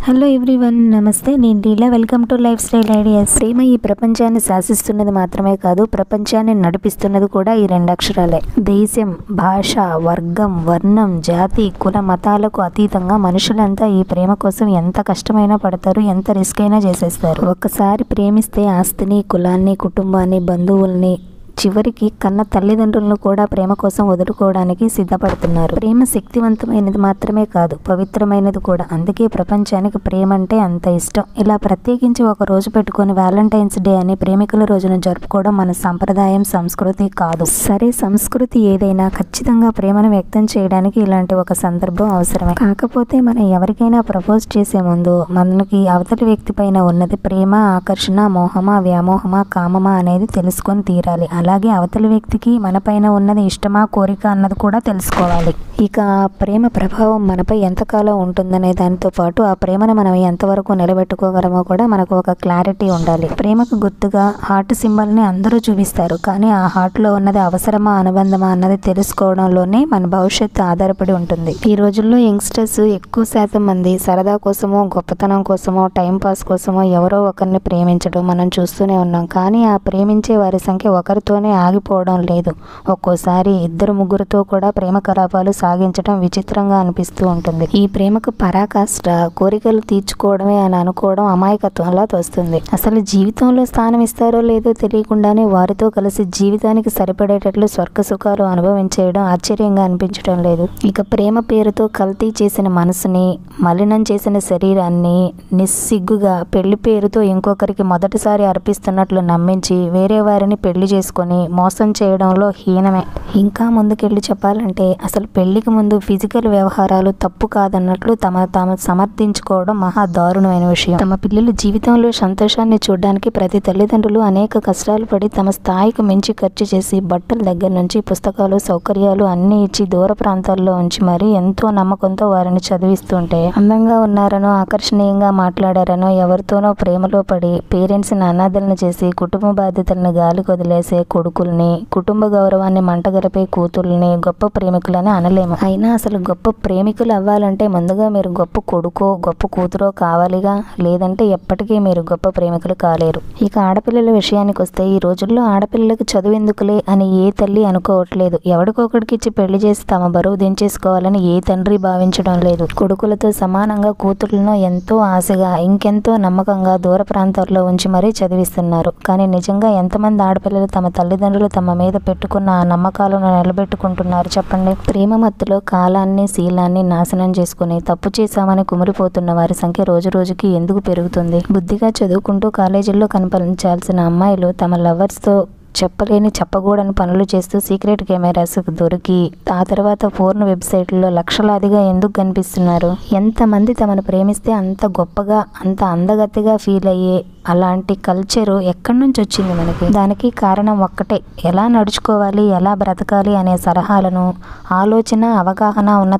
Hello everyone, namaste. నేను Leela. Welcome to lifestyle ideas. ప్రేమ ఈ ప్రపంచాన్ని శాసిస్తున్నది మాత్రమే కాదు, ప్రపంచాన్ని నడిపిస్తున్నది కూడా ఈ రెండు అక్షరాలే. దేశం, భాష, వర్గం, వర్ణం, జాతి, కుల, మతాలకు అతీతంగా మనుషులంతా ఈ ప్రేమ కోసం ఎంత కష్టమైనా పడతారు, ఎంత రిస్క్ అయినా చేసేస్తారు. ఒక్కసారి ప్రేమిస్తే ఆస్తిని, కులాన్ని, కుటుంబాన్ని, బంధువుల్ని, చివరికి కన్న తల్లిదండ్రులను కూడా ప్రేమ కోసం వదులుకోవడానికి సిద్ధపడుతున్నారు. ప్రేమ శక్తివంతమైనది మాత్రమే కాదు, పవిత్రమైనది కూడా. అందుకే ప్రపంచానికి ప్రేమ అంటే అంత ఇష్టం. ఇలా ప్రత్యేకించి ఒక రోజు పెట్టుకొని వ్యాలంటైన్స్ డే అని ప్రేమికుల రోజును జరుపుకోవడం మన సంప్రదాయం, సంస్కృతి కాదు. సరే, సంస్కృతి ఏదైనా ఖచ్చితంగా ప్రేమను వ్యక్తం చేయడానికి ఇలాంటి ఒక సందర్భం అవసరమే. కాకపోతే మనం ఎవరికైనా ప్రపోజ్ చేసే ముందు మనకి అవతలి వ్యక్తి పైన ఉన్నది ప్రేమ, ఆకర్షణ, మోహమా, వ్యామోహమా, కామమా అనేది తెలుసుకొని తీరాలి. అలాగే అవతలి వ్యక్తికి మన పైన ఉన్నది ఇష్టమా, కోరిక అన్నది కూడా తెలుసుకోవాలి. ఇక ఆ ప్రేమ ప్రభావం మనపై ఎంతకాలం ఉంటుందనే దానితో పాటు ఆ ప్రేమను మనం ఎంతవరకు నిలబెట్టుకోగలమో కూడా మనకు ఒక క్లారిటీ ఉండాలి. ప్రేమకు గుర్తుగా హార్ట్ సింబల్ని అందరూ చూపిస్తారు, కానీ ఆ హార్ట్లో ఉన్నది అవసరమా, అనుబంధమా అన్నది తెలుసుకోవడంలోనే మన భవిష్యత్తు ఆధారపడి ఉంటుంది. ఈ రోజుల్లో యంగ్స్టర్స్ ఎక్కువ శాతం మంది సరదా కోసమో, గొప్పతనం కోసమో, టైంపాస్ కోసమో ఎవరో ఒకరిని ప్రేమించడం మనం చూస్తూనే ఉన్నాం. కానీ ఆ ప్రేమించే వారి సంఖ్య ఒకరితోనే ఆగిపోవడం లేదు. ఒక్కోసారి ఇద్దరు ముగ్గురితో కూడా ప్రేమ కలాపాలు సాగించడం విచిత్రంగా అనిపిస్తూ ఉంటుంది. ఈ ప్రేమకు పరాకాష్ట కోరికలు తీర్చుకోవడమే అని అనుకోవడం అమాయకత్వంలా తోస్తుంది. అసలు జీవితంలో స్థానం ఇస్తారో లేదో తెలియకుండానే వారితో కలిసి జీవితానికి సరిపడేటట్లు స్వర్గ సుఖాలు అనుభవించేయడం ఆశ్చర్యంగా అనిపించడం లేదు. ఇక ప్రేమ పేరుతో కల్తీ చేసిన మనసుని, మలినం చేసిన శరీరాన్ని నిస్సిగ్గుగా పెళ్లి పేరుతో ఇంకొకరికి మొదటిసారి అర్పిస్తున్నట్లు నమ్మించి వేరే వారిని పెళ్లి చేసుకొని మోసం చేయడంలో హీనమే. ఇంకా ముందుకెళ్ళి చెప్పాలంటే అసలు పెళ్లికి ముందు ఫిజికల్ వ్యవహారాలు తప్పు కాదన్నట్లు తాము సమర్థించుకోవడం మహా దారుణమైన విషయం. తమ పిల్లల జీవితంలో సంతోషాన్ని చూడడానికి ప్రతి తల్లిదండ్రులు అనేక కష్టాలు పడి తమ స్థాయికి మించి ఖర్చు చేసి బట్టల దగ్గర నుంచి పుస్తకాలు, సౌకర్యాలు అన్ని ఇచ్చి దూర ప్రాంతాల్లో ఉంచి మరీ ఎంతో నమ్మకంతో వారిని చదివిస్తుంటే అందంగా ఉన్నారనో, ఆకర్షణీయంగా మాట్లాడారనో, ఎవరితోనో ప్రేమలో పడి పేరెంట్స్ని అనాథలను చేసి కుటుంబ బాధ్యతలను గాలి కొదిలేసే కొడుకుల్ని, కుటుంబ గౌరవాన్ని మంటగలిపే కూతుల్ని గొప్ప ప్రేమికులని అనలేము. అయినా అసలు గొప్ప ప్రేమికులు అవ్వాలంటే ముందుగా మీరు గొప్ప కొడుకో, గొప్ప కూతురో కావాలిగా. లేదంటే ఎప్పటికీ మీరు గొప్ప ప్రేమికులు కాలేరు. ఇక ఆడపిల్లల విషయానికి వస్తే ఈ రోజుల్లో ఆడపిల్లలకు చదువు ఎందుకులే అని ఏ తల్లి అనుకోవట్లేదు. ఎవడికొకడికి ఇచ్చి పెళ్లి చేసి తమ బరువు దించేసుకోవాలని ఏ తండ్రి భావించడం లేదు. కొడుకులతో సమానంగా కూతురులను ఎంతో ఆశగా, ఇంకెంతో నమ్మకంగా దూర ప్రాంతాల్లో ఉంచి మరీ చదివిస్తున్నారు. కానీ నిజంగా ఎంతమంది ఆడపిల్లలు తమ తల్లిదండ్రులు తమ మీద పెట్టుకున్న ఆ నమ్మకాలను నిలబెట్టుకుంటున్నారు చెప్పండి? ప్రేమ మత్తులో కాలాన్ని, శీలాన్ని నాశనం చేసుకుని తప్పు చేశామని కుమిలిపోతున్న వారి సంఖ్య రోజు రోజుకి ఎందుకు పెరుగుతుంది? బుద్ధిగా చదువుకుంటూ కాలేజీల్లో కనిపించాల్సిన అమ్మాయిలు తమ లవర్స్తో చెప్పలేని, చెప్పకూడని పనులు చేస్తూ సీక్రెట్ కెమెరాస్ దొరికి ఆ తర్వాత పోర్న్ వెబ్సైట్లలో లక్షలాదిగా ఎందుకు కనిపిస్తున్నారు? ఎంతమంది తమను ప్రేమిస్తే అంత గొప్పగా, అంత అందగతిగా ఫీల్ అయ్యే అలాంటి కల్చరు ఎక్కడి నుంచి వచ్చింది మనకి? దానికి కారణం ఒక్కటే, ఎలా నడుచుకోవాలి, ఎలా బ్రతకాలి అనే సలహాలను, ఆలోచన, అవగాహన ఉన్న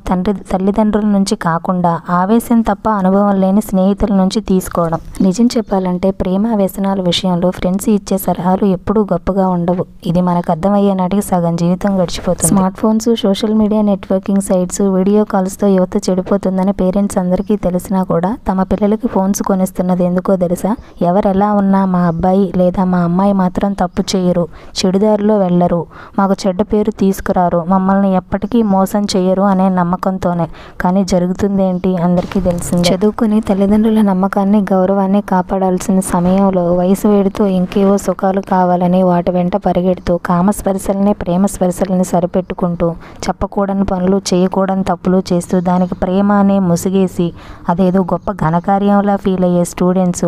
తల్లిదండ్రుల నుంచి కాకుండా ఆవేశం తప్ప అనుభవం లేని స్నేహితుల నుంచి తీసుకోవడం. నిజం చెప్పాలంటే ప్రేమ వ్యసనాల విషయంలో ఫ్రెండ్స్ ఇచ్చే సలహాలు ఎప్పుడూ గొప్పగా ఉండవు. ఇది మనకు అర్థమయ్యే నాటికి సగం జీవితం గడిచిపోతుంది. Smart phones, social media, networking sites, video కాల్స్తో యువత చెడిపోతుందని పేరెంట్స్ అందరికీ తెలిసినా కూడా తమ పిల్లలకి ఫోన్స్ కొనిస్తున్నది ఎందుకో తెలుసా? ఎవరెలా ఉన్నా మా అబ్బాయి లేదా మా అమ్మాయి మాత్రం తప్పు చేయరు, చెడుదారిలో వెళ్ళరు, మాకు చెడ్డ పేరు తీసుకురారు, మమ్మల్ని ఎప్పటికీ మోసం చేయరు అనే నమ్మకంతోనే. కానీ జరుగుతుందేంటి అందరికీ తెలిసింది. చదువుకుని తల్లిదండ్రుల నమ్మకాన్ని, గౌరవాన్ని కాపాడాల్సిన సమయంలో వయసు వేడితో ఇంకేవో సుఖాలు కావాలని వాటి వెంట పరిగెడుతూ కామస్పర్శల్ని, ప్రేమ స్పర్శల్ని సరిపెట్టుకుంటూ చెప్పకూడని పనులు, చేయకూడని తప్పులు చేస్తూ దానికి ప్రేమ అనే ముసిగేసి అదేదో గొప్ప ఘనకార్యంలా ఫీల్ అయ్యే స్టూడెంట్స్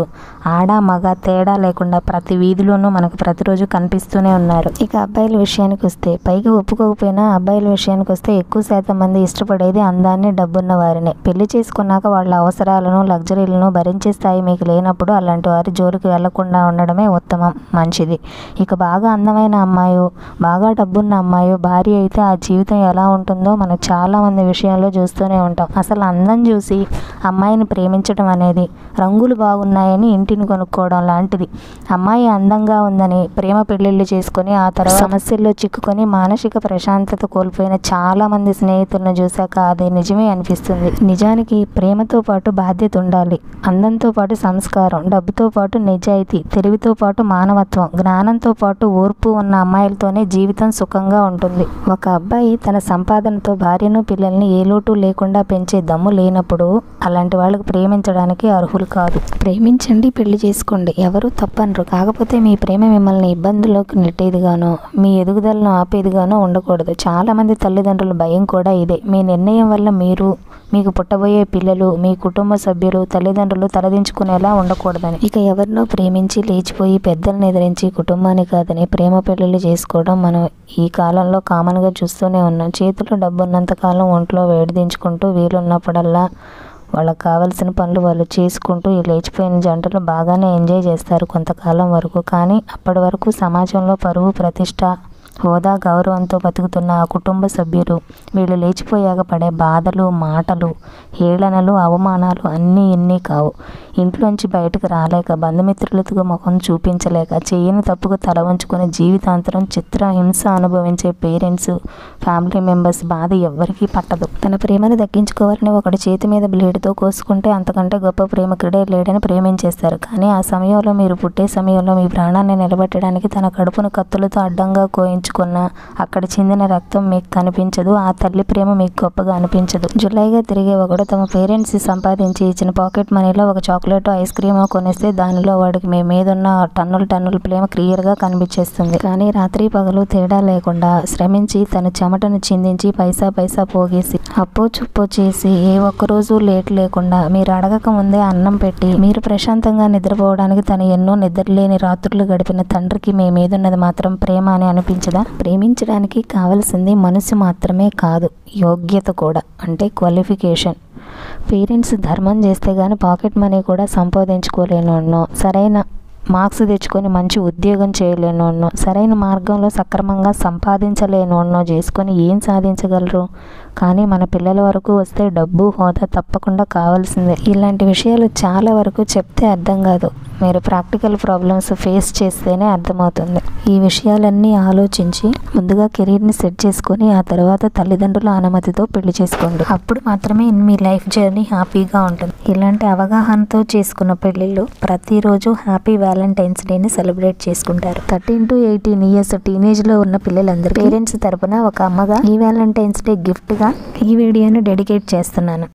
ఆడ మగ తేడా లేకుండా ప్రతి వీధిలోనూ మనకు ప్రతిరోజు కనిపిస్తూనే ఉన్నారు. ఇక అబ్బాయిల విషయానికి వస్తే, పైకి ఒప్పుకోకపోయినా అబ్బాయిల విషయానికి వస్తే ఎక్కువ శాతం మంది ఇష్టపడేది అందాన్ని, డబ్బున్న వారిని. పెళ్లి చేసుకున్నాక వాళ్ళ అవసరాలను, లగ్జరీలను భరించే స్థాయి మీకు లేనప్పుడు అలాంటి వారి జోలికి వెళ్లకుండా ఉండడమే ఉత్తమం, మంచిది. ఇక బాగా బాగా అందమైన అమ్మాయో, బాగా డబ్బున్న అమ్మాయో భార్య అయితే ఆ జీవితం ఎలా ఉంటుందో మనం చాలామంది విషయాల్లో చూస్తూనే ఉంటాం. అసలు అందం చూసి అమ్మాయిని ప్రేమించడం అనేది రంగులు బాగున్నాయని ఇంటిని కొనుక్కోవడం లాంటిది. అమ్మాయి అందంగా ఉందని ప్రేమ పెళ్ళిళ్ళు చేసుకొని ఆ తర్వాత సమస్యల్లో చిక్కుకొని మానసిక ప్రశాంతత కోల్పోయిన చాలామంది స్నేహితులను చూశాక అది నిజమే అనిపిస్తుంది. నిజానికి ప్రేమతో పాటు బాధ్యత ఉండాలి. అందంతో పాటు సంస్కారం, డబ్బుతో పాటు నిజాయితీ, తెలివితో పాటు మానవత్వం, జ్ఞానంతో పాటు ఓర్పు ఉన్న అమ్మాయిలతోనే జీవితం సుఖంగా ఉంటుంది. ఒక అబ్బాయి తన సంపాదనతో భార్యను పిల్లల్ని ఏ లోటు లేకుండా పెంచే దమ్ము లేనప్పుడు అలాంటి వాళ్ళకి ప్రేమించడానికి అర్హులు కాదు. ప్రేమించండి, పెళ్లి చేసుకోండి, ఎవరు తప్పనరు. కాకపోతే మీ ప్రేమ మిమ్మల్ని ఇబ్బందుల్లోకి నెట్టేదిగానో, మీ ఎదుగుదలను ఆపేదిగానో ఉండకూడదు. చాలామంది తల్లిదండ్రుల భయం కూడా ఇదే. మీ నిర్ణయం వల్ల మీరు, మీకు పుట్టబోయే పిల్లలు, మీ కుటుంబ సభ్యులు, తల్లిదండ్రులు తలదించుకునేలా ఉండకూడదని. ఇక ఎవరినో ప్రేమించి లేచిపోయి పెద్దలను ఎదిరించి కుటుంబాన్ని కాదని ప్రేమ పెళ్ళిళ్ళు చేసుకోవడం మనం ఈ కాలంలో కామన్గా చూస్తూనే ఉన్నాం. చేతిలో డబ్బు ఉన్నంతకాలం ఒంట్లో వేడిదించుకుంటూ వీలున్నప్పుడల్లా వాళ్ళకి కావాల్సిన పనులు వాళ్ళు చేసుకుంటూ ఈ లేచిపోయిన జంటలు బాగానే ఎంజాయ్ చేస్తారు కొంతకాలం వరకు. కానీ అప్పటి వరకు సమాజంలో పరువు, ప్రతిష్ట, హోదా, గౌరవంతో బతుకుతున్న ఆ కుటుంబ సభ్యులు వీళ్ళు లేచిపోయాక పడే బాధలు, మాటలు, హేళనలు, అవమానాలు అన్నీ ఇన్ని కావు. ఇంట్లోంచి బయటకు రాలేక, బంధుమిత్రులతో ముఖం చూపించలేక, చేయని తప్పుకు తల వంచుకుని జీవితాంతరం చిత్రహింస అనుభవించే పేరెంట్స్, ఫ్యామిలీ మెంబర్స్ బాధ ఎవ్వరికీ పట్టదు. తన ప్రేమను దక్కించుకోవాలని ఒకటి చేతి మీద బ్లేడ్తో కోసుకుంటే అంతకంటే గొప్ప ప్రేమికుడే లేడని ప్రేమించేస్తారు. కానీ ఆ సమయంలో, మీరు పుట్టే సమయంలో మీ ప్రాణాన్ని నిలబెట్టడానికి తన కడుపును కత్తులతో అడ్డంగా కోయించుకున్న అక్కడ చెందిన రక్తం మీకు కనిపించదు. ఆ తల్లి ప్రేమ మీకు గొప్పగా అనిపించదు. జులైగా తిరిగే ఒకడు తమ పేరెంట్స్ సంపాదించి ఇచ్చిన పాకెట్ మనీలో ఒక చాక్లెట్, ఐస్ క్రీమ్ కొనేస్తే దానిలో వాడికి మీ మీద ఉన్న టన్నుల ప్రేమ క్లియర్గా కనిపించేస్తుంది. కానీ రాత్రి పగలు తేడా లేకుండా శ్రమించి తన చెమటను చిందించి పైసా పోగేసి అప్పో చుప్పో చేసి ఏ ఒక్కరోజు లేట్ లేకుండా మీరు అడగక ముందే అన్నం పెట్టి మీరు ప్రశాంతంగా నిద్రపోవడానికి తను ఎన్నో నిద్రలేని రాత్రులు గడిపిన తండ్రికి మీ మీదున్నది మాత్రం ప్రేమ అని అనిపించదా? ప్రేమించడానికి కావాల్సింది మనసు మాత్రమే కాదు, యోగ్యత కూడా, అంటే క్వాలిఫికేషన్. పేరెంట్స్ ధర్మం చేస్తే కానీ పాకెట్ మనీ కూడా సంపాదించుకోలేనో, సరైన మార్క్స్ తెచ్చుకొని మంచి ఉద్యోగం చేయలేనో, సరైన మార్గంలో సక్రమంగా సంపాదించలేనో చేసుకొని ఏం సాధించగలరు? కానీ మన పిల్లల వరకు వస్తే డబ్బు, హోదా తప్పకుండా కావాల్సిందే. ఇలాంటి విషయాలు చాలా వరకు చెప్తే అర్థం కాదు, మీరు ప్రాక్టికల్ ప్రాబ్లమ్స్ ఫేస్ చేస్తేనే అర్థమవుతుంది. ఈ విషయాలన్నీ ఆలోచించి ముందుగా కెరీర్ని సెట్ చేసుకొని ఆ తర్వాత తల్లిదండ్రుల అనుమతితో పెళ్లి చేసుకోండి. అప్పుడు మాత్రమే మీ లైఫ్ జర్నీ హ్యాపీగా ఉంటుంది. ఇలాంటి అవగాహనతో చేసుకున్న పెళ్లిళ్ళు ప్రతిరోజు హ్యాపీ వ్యాలంటైన్స్ డేని సెలబ్రేట్ చేసుకుంటారు. 13 to 18 years టీనేజ్లో ఉన్న పిల్లలందరూ పేరెంట్స్ తరపున ఒక అమ్మగా ఈ వ్యాలంటైన్స్ డే గిఫ్ట్గా ఈ వీడియోని డెడికేట్ చేస్తున్నాను.